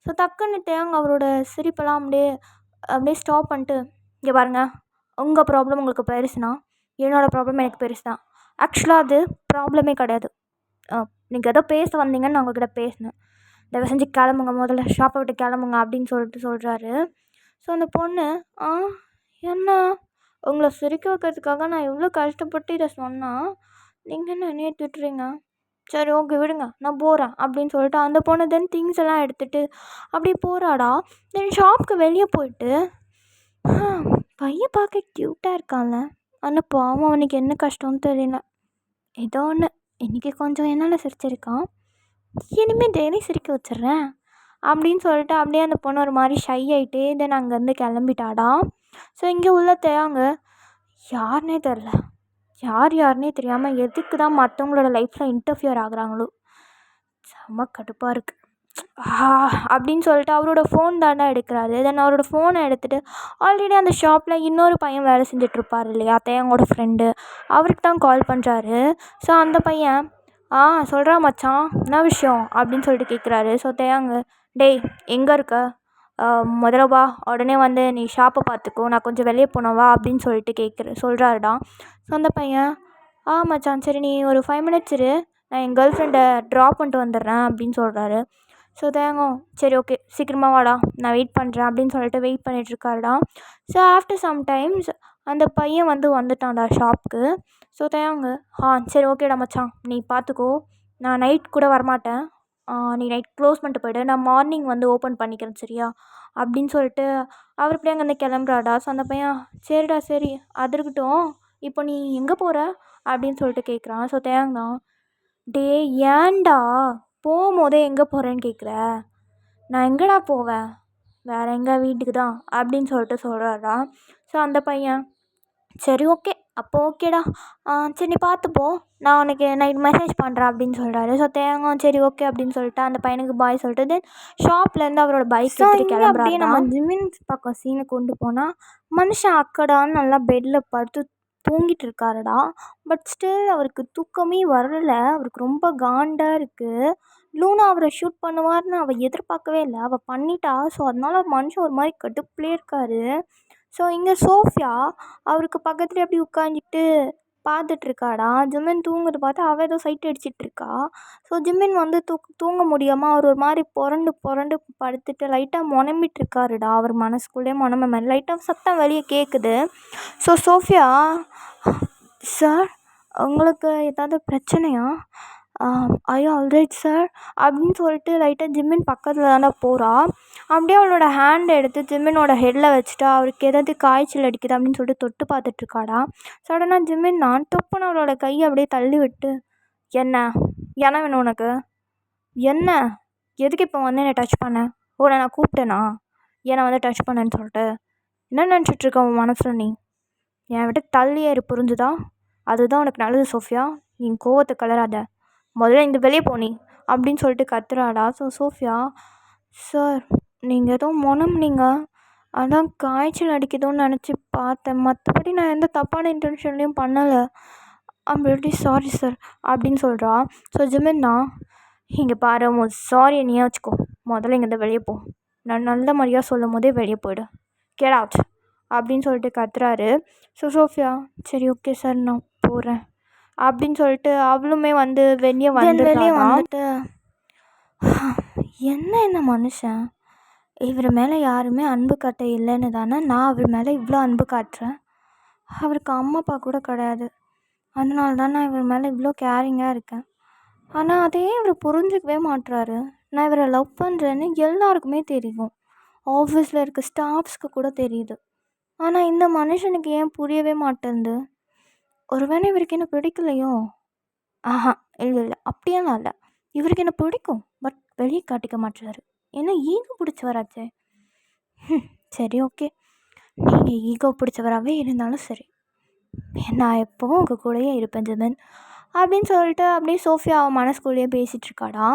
ஸோ டக்குன்னு தேங்க அவரோட சிரிப்பெல்லாம் அப்படியே ஸ்டாப் பண்ணிட்டு, இங்கே பாருங்கள், உங்கள் ப்ராப்ளம் உங்களுக்கு பெருசுனா என்னோடய ப்ராப்ளம் எனக்கு பெருசு தான். ஆக்சுவலாக அது ப்ராப்ளமே கிடையாது. நீங்கள் ஏதோ பேச வந்தீங்கன்னு நான் உங்ககிட்ட பேசினேன். தயவு செஞ்சு கிளம்புங்க, முதல்ல ஷாப்பை விட்டு கிளம்புங்க அப்படின்னு சொல்லிட்டு சொல்கிறாரு. ஸோ அந்த பொண்ணு, என்ன, உங்களை சிரிக்க வைக்கிறதுக்காக நான் எவ்வளோ கஷ்டப்பட்டு இதை சொன்னால் நீங்கள் என்ன என்னையே திட்டுறீங்க? சரி ஓகே விடுங்க, நான் போகிறேன் அப்படின்னு சொல்லிட்டு அந்த பொண்ணு தென் திங்ஸ் எல்லாம் எடுத்துகிட்டு அப்படியே போகிறாடா. தென் ஷாப்புக்கு வெளியே போயிட்டு, பையன் பார்க்க க்யூட்டாக இருக்கான்ல, ஆனால் பாவம் அவனுக்கு என்ன கஷ்டம்னு தெரியல. ஏதோ ஒன்று, இன்றைக்கி கொஞ்சம் என்னால் சிரிச்சிருக்கான், இனிமேல் டெய்லி சிரிக்க வச்சிட்றேன் அப்படின்னு சொல்லிட்டு அப்படியே அந்த பொண்ணு ஒரு மாதிரி ஷை ஆகிட்டே தென் அங்கேருந்து கிளம்பிட்டாடா. ஸோ இங்கே உள்ள தேங்க யாருனே தெரில, யாருனே தெரியாமல் எதுக்கு தான் மற்றவங்களோட லைஃப்பில் இன்டர்ஃபியர் ஆகுறாங்களோ, செம்ம கடுப்பாக இருக்குது அப்படின்னு சொல்லிட்டு அவரோட ஃபோன் தானே எடுக்கிறாரு. தென் அவரோட ஃபோனை எடுத்துகிட்டு, ஆல்ரெடி அந்த ஷாப்பில் இன்னொரு பையன் வேலை செஞ்சிட்ருப்பார் இல்லையா, தேங்கோட ஃப்ரெண்டு, அவருக்கு தான் கால் பண்ணுறாரு. ஸோ அந்த பையன், சொல்கிறா மச்சான், என்ன விஷயம் அப்படின்னு சொல்லிட்டு கேட்குறாரு. ஸோ தேங்க, டேய் எங்கே இருக்க, முதல்ல வா, உடனே வந்து நீ ஷாப்பை பார்த்துக்கோ, நான் கொஞ்சம் வெளியே போனவா அப்படின்னு சொல்லிட்டு சொல்கிறாருடா. ஸோ அந்த பையன், மச்சான் சரி நீ ஒரு 5 மினிட்ஸ் இரு, நான் என் கேர்ள் ஃப்ரெண்டை ட்ராப் பண்ணிட்டு வந்துடுறேன் அப்படின்னு சொல்கிறாரு. ஸோ தேங்கோ, சரி ஓகே சீக்கிரமாக வாடா, நான் வெயிட் பண்ணுறேன் அப்படின்னு சொல்லிட்டு வெயிட் பண்ணிகிட்ருக்காருடா. ஸோ ஆஃப்டர் சம்டைம்ஸ் அந்த பையன் வந்துட்டான்டா ஷாப்புக்கு. ஸோ தேங்க, சரி ஓகேடா மச்சான், நீ பார்த்துக்கோ, நான் நைட் கூட வரமாட்டேன், நீ நைட் க்ளோஸ் பண்ணிட்டு போய்டு, நான் மார்னிங் வந்து ஓப்பன் பண்ணிக்கிறேன் சரியா அப்படின்னு சொல்லிட்டு அவர் இப்படி அங்கேருந்து கிளம்புறாடா. ஸோ அந்த பையன், சரிடா சரி அது இருக்கட்டும், இப்போ நீ எங்கே போகிற அப்படின்னு சொல்லிட்டு கேட்குறான். ஸோ தேங்கண்ணா, டே ஏன்டா போகும்போதே எங்கே போகிறேன்னு கேட்குற? நான் எங்கடா போவேன்? வேறு எங்கே, வீட்டுக்கு தான் அப்படின்னு சொல்லிட்டு சொல்கிறாரா. ஸோ அந்த பையன் சரி ஓகே, அப்போ ஓகேடா, சரி நீ பார்த்துப்போ, நான் உனக்கு நைட் மெசேஜ் பண்ணுறேன் அப்படின்னு சொல்கிறாரு. ஸோ தேங்காய் சரி ஓகே அப்படின்னு சொல்லிட்டு அந்த பையனுக்கு பாய் சொல்லிட்டு தென் ஷாப்லேருந்து அவரோட பைக் எடுத்துகிட்டு கிளம்புறாரு. அப்படியே நம்ம ஜிமின் பக்கம் சீனை கொண்டு போனால் மனுஷன் அக்கடான்னு நல்லா பெட்டில் படுத்து தூங்கிட்டு இருக்காருடா. பட் ஸ்டில் அவருக்கு தூக்கமே வரல. அவருக்கு ரொம்ப காண்டாக இருக்குது. லூனா அவரை ஷூட் பண்ணுவார்னு அவள் எதிர்பார்க்கவே இல்லை, அவள் பண்ணிட்டா. ஸோ அதனால மனுஷன் ஒரு மாதிரி கடுப்புலே இருக்காரு. ஸோ இங்கே சோஃபியா அவருக்கு பக்கத்துலேயே அப்படி உட்காந்துட்டு பார்த்துட்ருக்காடா. ஜிமின் தூங்குறது பார்த்து அவள் ஏதோ சைட் அடிச்சிட்ருக்கா. ஸோ ஜிமின் வந்து தூங்க முடியாமல் அவர் ஒரு மாதிரி புரண்டு புரண்டு படுத்துட்டு லைட்டாக முனம்பிட்டுருக்காருடா. அவர் மனசுக்குள்ளேயே முனம்ப மாதிரி லைட்டாக சத்தம் வெளியே கேட்குது. ஸோ சோஃபியா, சார் உங்களுக்கு ஏதாவது பிரச்சனையா? ஐயோ ஆல்ரைட் சார் அப்படின்னு சொல்லிட்டு லைட்டாக ஜிம்மின் பக்கத்தில் தானே போகிறா. அப்படியே அவளோட ஹேண்டை எடுத்து ஜிம்மினோட ஹெட்டில் வச்சுட்டா. அவருக்கு ஏதாவது காய்ச்சல் அடிக்குது அப்படின்னு சொல்லிட்டு தொட்டு பார்த்துட்ருக்காடா. சடனாக ஜிம்மின் நான் தொப்புன்னு அவளோட கையை அப்படியே தள்ளி விட்டு, என்ன வேணும் உனக்கு? என்ன எதுக்கு இப்போ வந்து என்னை டச் பண்ண? உன்னை நான் கூப்பிட்டேனா என்னை வந்து டச் பண்ணேன்னு சொல்லிட்டு? என்ன நினச்சிட்ருக்க உன் மனசில்? நீ என் விட்டு தள்ளியே இரு, புரிஞ்சுதா? அதுதான் உனக்கு நல்லது சோஃபியா. நீ கோவத்தை கலராத, முதல்ல இந்த வெளியே போனி அப்படின்னு சொல்லிட்டு கத்துறாடா. ஸோ சோஃபியா, சார் நீங்கள் ஏதோ முனம்னீங்க, அதான் காய்ச்சல் அடிக்குதோன்னு நினச்சி பார்த்தேன், மற்றபடி நான் எந்த தப்பான இன்டென்ஷன்லேயும் பண்ணலை, ஐம் ரியலி சாரி சார் அப்படின்னு சொல்கிறா. ஸோ ஜிமின்னா, இங்கே பாரு, சாரியை நீயே வச்சுக்கோ, முதல்ல இங்கேருந்து வெளியே போ, நான் நல்ல மாதிரியாக சொல்லும் போதே வெளியே போய்டு, கெட் அவுட் அப்படின்னு சொல்லிட்டு கத்துறாரு. ஸோ சோஃபியா சரி ஓகே சார் நான் போகிறேன் அப்படின்னு சொல்லிட்டு அவளுமே வந்து வெளியே வந்துட்டு, என்ன மனுஷன், இவர் மேலே யாருமே அன்பு காட்ட இல்லைன்னு தானே நான் அவர் மேலே இவ்வளோ அன்பு காட்டுறேன். அவருக்கு அம்மா அப்பா கூட கிடையாது, அதனால தான் நான் இவர் மேலே இவ்வளோ கேரிங்காக இருக்கேன். ஆனால் அதையே இவர் புரிஞ்சிக்கவே மாட்டுறாரு. நான் இவரை லவ் பண்ணுறேன்னு எல்லாருக்குமே தெரியும், ஆஃபீஸில் இருக்க ஸ்டாஃப்ஸ்க்கு கூட தெரியுது. ஆனால் இந்த மனுஷனுக்கு ஏன் புரியவே மாட்டேங்குது? ஒருவேளை இவருக்கு என்ன பிடிக்கலையோ? ஆஹா, இல்லை அப்படியெல்லாம் இல்லை, இவருக்கு என்ன பிடிக்கும், பட் வெளியே காட்டிக்க மாட்டுறாரு. ஏன்னா ஈகோ பிடிச்சவராச்சே. சரி ஓகே, நீங்கள் ஈகோ பிடிச்சவராகவே இருந்தாலும் சரி, நான் எப்போவும் உங்கள் கூடயே இருப்பேன் ஜிமின் அப்படின்னு சொல்லிட்டு அப்படியே சோஃபியா அவன் மனசுக்குள்ளேயே பேசிகிட்ருக்காடா.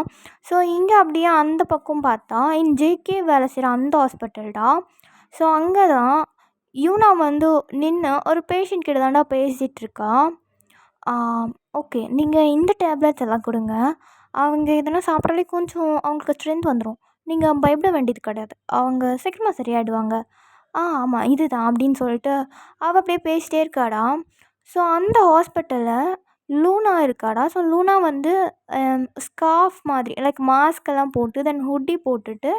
ஸோ இங்கே அப்படியே அந்த பக்கம் பார்த்தா ஜேகே வேலை செய்கிற அந்த ஹாஸ்பிட்டல்டா. ஸோ அங்கே தான் யூனா வந்து நின்று ஒரு பேஷண்ட் கிட்ட தாண்டா பேசிகிட்ருக்கா. ஓகே, நீங்கள் இந்த டேப்லெட்ஸ் எல்லாம் கொடுங்க, அவங்க இதெல்லாம் சாப்பிட்றாலே கொஞ்சம் அவங்களுக்கு ஸ்ட்ரென்த் வந்துடும், நீங்கள் பயப்பட வேண்டியது கிடையாது, அவங்க சீக்கிரமாக சரியாயிடுவாங்க. ஆமாம் இதுதான் அப்படின்னு சொல்லிட்டு அவள் அப்படியே பேசிகிட்டே இருக்காடா. ஸோ அந்த ஹாஸ்பிட்டலில் லூனா இருக்காடா. ஸோ லூனா வந்து ஸ்கார்ஃப் மாதிரி லைக் மாஸ்கெல்லாம் போட்டு தென் ஹுட்டி போட்டுட்டு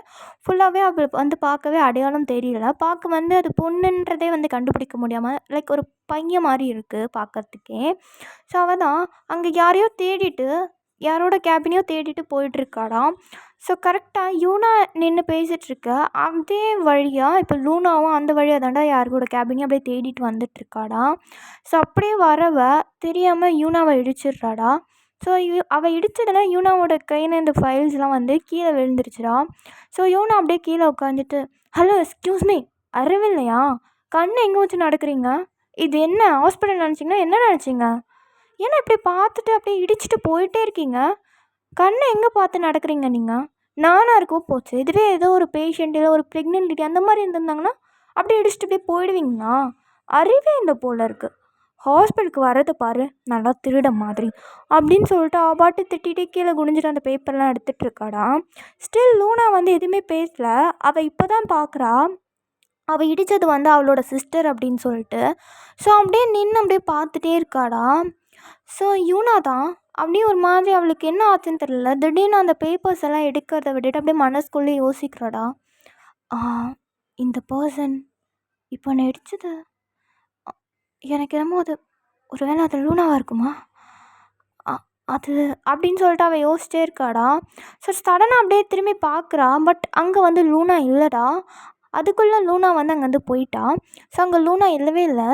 ஃபுல்லாகவே அவளுக்கு வந்து பார்க்கவே அடையாளம் தெரியல. பார்க்க வந்து அது பொண்ணுன்றதே வந்து கண்டுபிடிக்க முடியாமல் லைக் ஒரு பையன் மாதிரி இருக்குது பார்க்கறதுக்கே. ஸோ அவள் தான் அங்கே யாரையோ தேடிட்டு, யாரோட கேபினையோ தேடிட்டு போயிட்டுருக்காடாம். ஸோ கரெக்டாக யூனா நின்று பேசிகிட்ருக்க அதே வழியாக இப்போ லூனாவும் அந்த வழியாக தாண்டா யார் கூட கேபினையும் அப்படியே தேடிட்டு வந்துட்டுருக்காடா. ஸோ அப்படியே வரவ தெரியாமல் யூனாவை இடிச்சிடுறாடா. ஸோ அவள் இடித்ததில் யூனாவோட கையில் இந்த ஃபைல்ஸ்லாம் வந்து கீழே விழுந்துருச்சுடா. ஸோ யூனா அப்படியே கீழே உட்காந்துட்டு, ஹலோ எக்ஸ்கியூஸ் மீ, அறிவில்லையா, கண்ணை எங்கே வச்சு நடக்கிறீங்க? இது என்ன ஹாஸ்பிட்டல் நினச்சிங்கன்னா என்ன நினச்சிங்க? ஏன்னா இப்படி பார்த்துட்டு அப்படியே இடிச்சிட்டு போயிட்டே இருக்கீங்க, கண்ணை எங்கே பார்த்து நடக்கிறீங்க நீங்கள்? நானாக இருக்கவும் போச்சு, இதுவே ஏதோ ஒரு பேஷண்ட் இல்லை ஒரு ப்ரெக்னென்ட் லேடி அந்த மாதிரி இருந்திருந்தாங்கன்னா அப்படியே இடிச்சிட்டு அப்படியே போயிடுவீங்களா? அறிவே இல்லை போல் இருக்குது, ஹாஸ்பிட்டலுக்கு வரதை பாரு, நல்லா திருட மாதிரி அப்படின்னு சொல்லிட்டு அவள் பாட்டு திட்டிகிட்டே கீழே குனிஞ்சிட்டு அந்த பேப்பர்லாம் எடுத்துகிட்ருக்காடா. ஸ்டில் லூனா வந்து எதுவுமே பேசலை. அவள் இப்போ தான் பார்க்குறா அவள் இடித்தது வந்து அவளோட சிஸ்டர் அப்படின்னு சொல்லிட்டு. ஸோ அப்படியே நின்று அப்படியே பார்த்துட்டே இருக்காடா. ஸோ யூனா தான் அப்படியே ஒரு மாதிரி அவளுக்கு என்ன ஆச்சுன்னு தெரியல, திடீர்னு அந்த பேப்பர்ஸ் எல்லாம் எடுக்கிறத விட்டுட்டு அப்படியே மனசுக்குள்ளே யோசிக்கிறாடா. இந்த பர்சன் இப்போ நான் இடிச்சது எனக்கு என்னமோ அது ஒரு வேளை அது லூனாவாக இருக்குமா அது அப்படின்னு சொல்லிட்டு அவள் யோசிச்சிட்டே இருக்காடா. ஸோ சடனாக அப்படியே திரும்பி பார்க்குறா. பட் அங்கே வந்து லூனா இல்லைடா. அதுக்குள்ளே லூனா வந்து அங்கேருந்து போயிட்டா. ஸோ அங்கே லூனா இல்லவே இல்லை.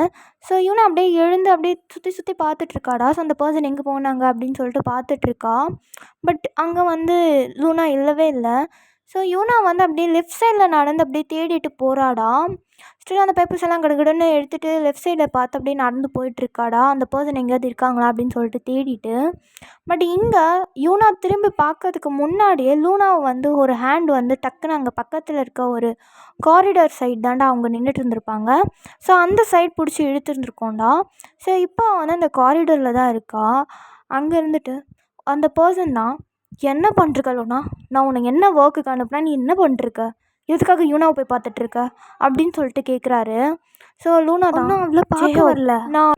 ஸோ யூனா அப்படியே எழுந்து அப்படியே சுற்றி சுற்றி பார்த்துட்ருக்காடா. ஸோ அந்த பர்சன் எங்கே போனாங்க அப்படின்னு சொல்லிட்டு பார்த்துட்ருக்கா. பட் அங்கே வந்து லூனா இல்லவே இல்லை. ஸோ யூனா வந்து அப்படியே லெஃப்ட் சைடில் நடந்து அப்படியே தேடிட்டு போகிறாடா. ஸ்டில் அந்த பேப்பர்ஸ் எல்லாம் கிடக்கிடன்னு எடுத்துகிட்டு லெஃப்ட் சைடில் பார்த்து அப்படியே நடந்து போயிட்டுருக்காடா. அந்த பர்சன் எங்கேயாவது இருக்காங்களா அப்படின்னு சொல்லிட்டு தேடிட்டு. பட் இங்கே யூனா திரும்பி பார்க்கறதுக்கு முன்னாடியே லூனாவை வந்து ஒரு ஹேண்ட் வந்து டக்குன்னு அங்கே பக்கத்தில் இருக்க ஒரு காரிடார் சைடு தாண்டா அவங்க நின்றுட்டு இருந்திருப்பாங்க. ஸோ அந்த சைட் பிடிச்சி இழுத்துருந்துருக்கோண்டா. ஸோ இப்போ வந்து அந்த காரிடரில் தான் இருக்கா. அங்கே இருந்துட்டு அந்த பர்சன் தான், என்ன பண்ணிருக்க லூனா, நான் உனக்கு என்ன ஒர்க்குக்கு அனுப்புனா நீ என்ன பண்ணிருக்க, எதுக்காக யூனாவை போய் பார்த்துட்ருக்க அப்படின்னு சொல்லிட்டு கேட்குறாரு. ஸோ லூனா தான், அவ்வளோ பார்க்க வரல,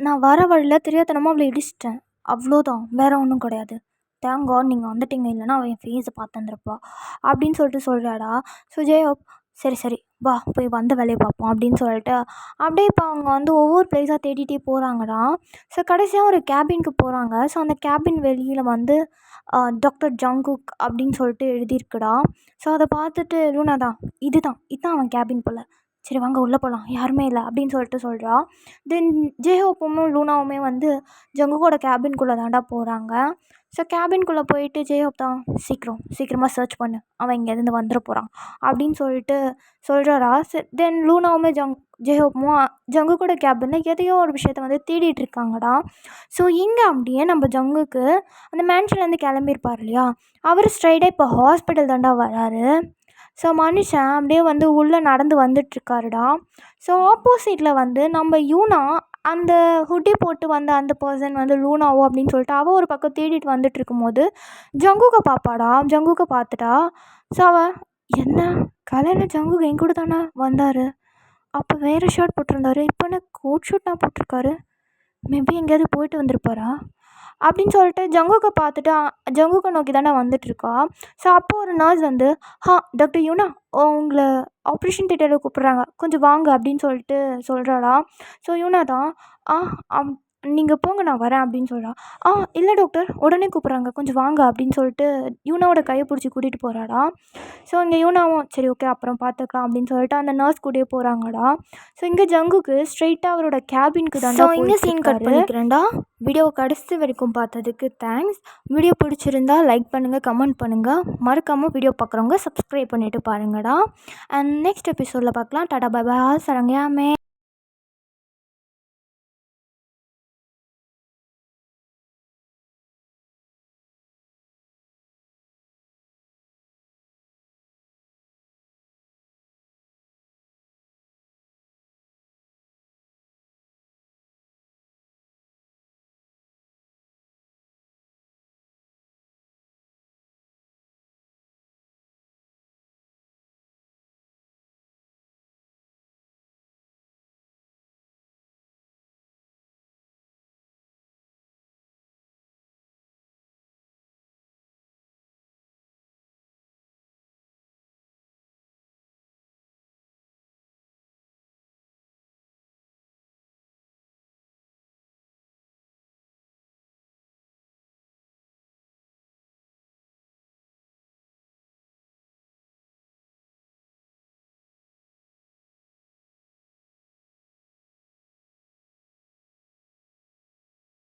நான் வர வழியில் தெரியாதனமாக அவளை இடிச்சிட்டேன், அவ்வளோதான், வேற ஒன்றும் கிடையாது, தேங்க் காட் நீங்கள் வந்துட்டீங்க, இல்லைனா அவன் என் ஃபேஸை பார்த்துருப்பா அப்படின்னு சொல்லிட்டு சொல்கிறாடா. ஸோ ஜெயப் சரி சரி வா போய் வந்த வேலையை பார்ப்போம் அப்படின்னு சொல்லிட்டு அப்படியே இப்போ அவங்க வந்து ஒவ்வொரு ப்ளேஸாக தேடிட்டே போகிறாங்கடா. ஸோ கடைசியாக ஒரு கேபினுக்கு போகிறாங்க. ஸோ அந்த கேபின் வெளியில் வந்து டாக்டர் ஜங்குக் அப்படின்னு சொல்லிட்டு எழுதியிருக்குடா. ஸோ அதை பார்த்துட்டு லூனா தான், இதுதான் அவன் கேபின் போல், சரி வாங்க உள்ளே போகலாம், யாருமே இல்லை அப்படின்னு சொல்லிட்டு சொல்கிறா. தென் ஜேஹோப்பும் லூனாவுமே வந்து ஜங்குக்கோட கேபின்குள்ளே தாண்டா போகிறாங்க. ஸோ கேபின்குள்ளே போயிட்டு ஜேஹோப் தான், சீக்கிரமாக சர்ச் பண்ணு, அவன் இங்கேருந்து வந்துட போகிறான் அப்படின்னு சொல்லிட்டு சொல்கிறாரா. தென் லூனாவுமே ஜேஹோப்பும் ஜங்குக்கோட கேபினில் எதையோ ஒரு விஷயத்த வந்து தேடிட்டு இருக்காங்கடா. ஸோ இங்கே அப்படியே நம்ம ஜங்குக்கு அந்த மேன்ஷன்லேருந்து கிளம்பியிருப்பார் இல்லையா, அவர் ஸ்ட்ரைட்டாக இப்போ ஹாஸ்பிட்டல் தாண்டா வராரு. ஸோ மனுஷன் அப்படியே வந்து உள்ளே நடந்து வந்துட்டுருக்காருடா. ஸோ ஆப்போசிட்டில் வந்து நம்ம யூனா அந்த ஹுட்டி போட்டு வந்த அந்த பர்சன் வந்து லூனாவோ அப்படின்னு சொல்லிட்டு அவள் ஒரு பக்கம் தேடிட்டு வந்துட்டு இருக்கும்போது ஜங்குக்கை பார்ப்பாடா. ஜங்குக்கை பார்த்துட்டா. ஸோ அவள் என்ன கல்யாணம் ஜங்குக்கு என் கூட தானே வந்தார், அப்போ வேறு ஷர்ட் போட்டிருந்தாரு, இப்போ என்ன கோட் ஷர்ட் தான் போட்டிருக்காரு, மேபி எங்கேயாவது போயிட்டு வந்திருப்பாரா அப்படின்னு சொல்லிட்டு ஜங்குக்கை பார்த்துட்டு ஜங்குக்கை நோக்கி தானே வந்துட்டுருக்கா. ஸோ அப்போது ஒரு நர்ஸ் வந்து, டாக்டர் யூனா உங்களை ஆப்ரேஷன் தியேட்டரில் கூப்பிட்றாங்க, கொஞ்சம் வாங்க அப்படின்னு சொல்லிட்டு சொல்கிறாடா. ஸோ யூனா தான், நீங்கள் போங்க நான் வரேன் அப்படின்னு சொல்கிறா. இல்லை டாக்டர் உடனே கூப்பிட்றாங்க, கொஞ்சம் வாங்க அப்படின்னு சொல்லிட்டு யூனாவோட கையை பிடிச்சி கூட்டிகிட்டு போகிறாடா. ஸோ இங்கே யூனாவும் சரி ஓகே அப்புறம் பார்த்துக்கலாம் அப்படின்னு சொல்லிட்டு அந்த நர்ஸ் கூடயே போகிறாங்கடா. ஸோ இங்கே ஜங்குக்கு ஸ்ட்ரெயிட்டாக அவரோட கேபினுக்கு தான். ஸோ இங்கே சீன் கட் பண்ணிக்கிறேன்டா. வீடியோ கடைசி வரைக்கும் பார்த்ததுக்கு தேங்க்ஸ். வீடியோ பிடிச்சிருந்தா லைக் பண்ணுங்கள், கமெண்ட் பண்ணுங்கள், மறக்காமல் வீடியோ பார்க்குறவங்க சப்ஸ்கிரைப் பண்ணிவிட்டு பாருங்கடா. அண்ட் நெக்ஸ்ட் எபிசோடில் பார்க்கலாம். Tata bye bye, சரண்யாமே.